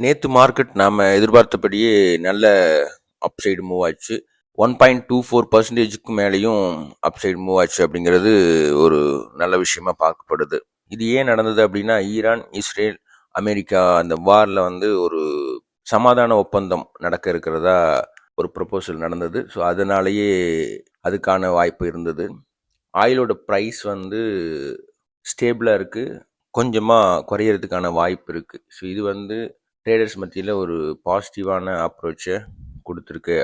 நேற்று மார்க்கெட் நாம் எதிர்பார்த்தபடியே நல்ல அப்சைடு மூவ் ஆச்சு. 1.24% மேலேயும் அப்சைடு மூவ் ஆச்சு அப்படிங்கிறது ஒரு நல்ல விஷயமா பார்க்கப்படுது. இது ஏன் நடந்தது அப்படின்னா, ஈரான், இஸ்ரேல், அமெரிக்கா அந்த வாரில் ஒரு சமாதான ஒப்பந்தம் நடக்க இருக்கிறதா ஒரு ப்ரொபோசல் நடந்தது. ஸோ அதனாலேயே அதுக்கான வாய்ப்பு இருந்தது. ஆயிலோட ப்ரைஸ் ஸ்டேபிளாக இருக்குது, கொஞ்சமாக குறையிறதுக்கான வாய்ப்பு இருக்குது. ஸோ இது ட்ரேடர்ஸ் மத்தியில் ஒரு பாசிட்டிவான அப்ரோச்சை கொடுத்துருக்கு.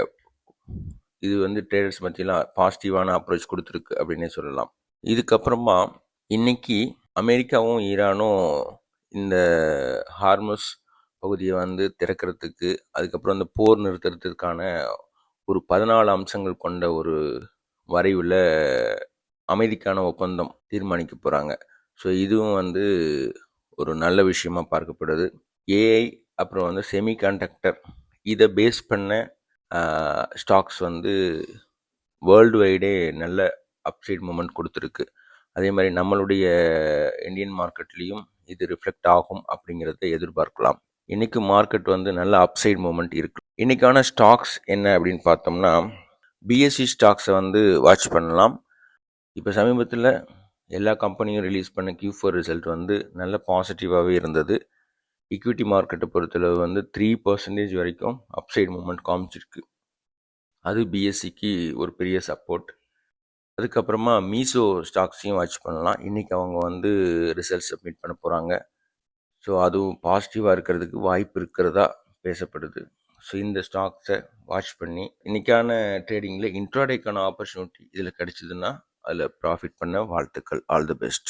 ட்ரேடர்ஸ் மத்தியில் பாசிட்டிவான அப்ரோச் கொடுத்துருக்கு அப்படின்னே சொல்லலாம். இதுக்கப்புறமா இன்னைக்கு அமெரிக்காவும் ஈரானும் இந்த ஹார்மஸ் பகுதியை திறக்கிறதுக்கு, அதுக்கப்புறம் அந்த போர் நிறுத்துறதுக்கான ஒரு 14 அம்சங்கள் கொண்ட ஒரு வரைவில் அமைதிக்கான ஒப்பந்தம் தீர்மானிக்க போகிறாங்க. ஸோ இதுவும் ஒரு நல்ல விஷயமா பார்க்கப்படுது. ஏஐ அப்புறம் செமிகண்டக்டர் இதை பேஸ் பண்ண ஸ்டாக்ஸ் வேர்ல்டு வைடே நல்ல அப்சைட் மூமெண்ட் கொடுத்துருக்கு. அதே மாதிரி நம்மளுடைய இந்தியன் மார்க்கெட்லேயும் இது ரிஃப்ளெக்ட் ஆகும் அப்படிங்கிறத எதிர்பார்க்கலாம். இன்றைக்கி மார்க்கெட் நல்ல அப்சைட் மூமெண்ட் இருக்குது. இன்றைக்கான ஸ்டாக்ஸ் என்ன அப்படின்னு பார்த்தோம்னா, பிஎஸ்சி ஸ்டாக்ஸை வாட்ச் பண்ணலாம். இப்போ சமீபத்தில் எல்லா கம்பெனியும் ரிலீஸ் பண்ண Q4 ரிசல்ட் நல்ல பாசிட்டிவாகவே இருந்தது. ஈக்விட்டி மார்க்கெட்டை பொறுத்தளவு 3% வரைக்கும் அப்சைட் மூமெண்ட் காமிச்சிருக்கு. அது பிஎஸ்சிக்கு ஒரு பெரிய சப்போர்ட். அதுக்கப்புறமா மீசோ ஸ்டாக்ஸையும் வாட்ச் பண்ணலாம். இன்றைக்கி அவங்க ரிசல்ட் சப்மிட் பண்ண போகிறாங்க. ஸோ அதுவும் பாசிட்டிவாக இருக்கிறதுக்கு வாய்ப்பு இருக்கிறதா பேசப்படுது. ஸோ இந்த ஸ்டாக்ஸை வாட்ச் பண்ணி இன்றைக்கான ட்ரேடிங்கில் இன்ட்ராடேக்கான ஆப்பர்ச்சுனிட்டி இதில் கிடச்சிதுன்னா அதில் ப்ராஃபிட் பண்ண வாழ்த்துக்கள். All the best.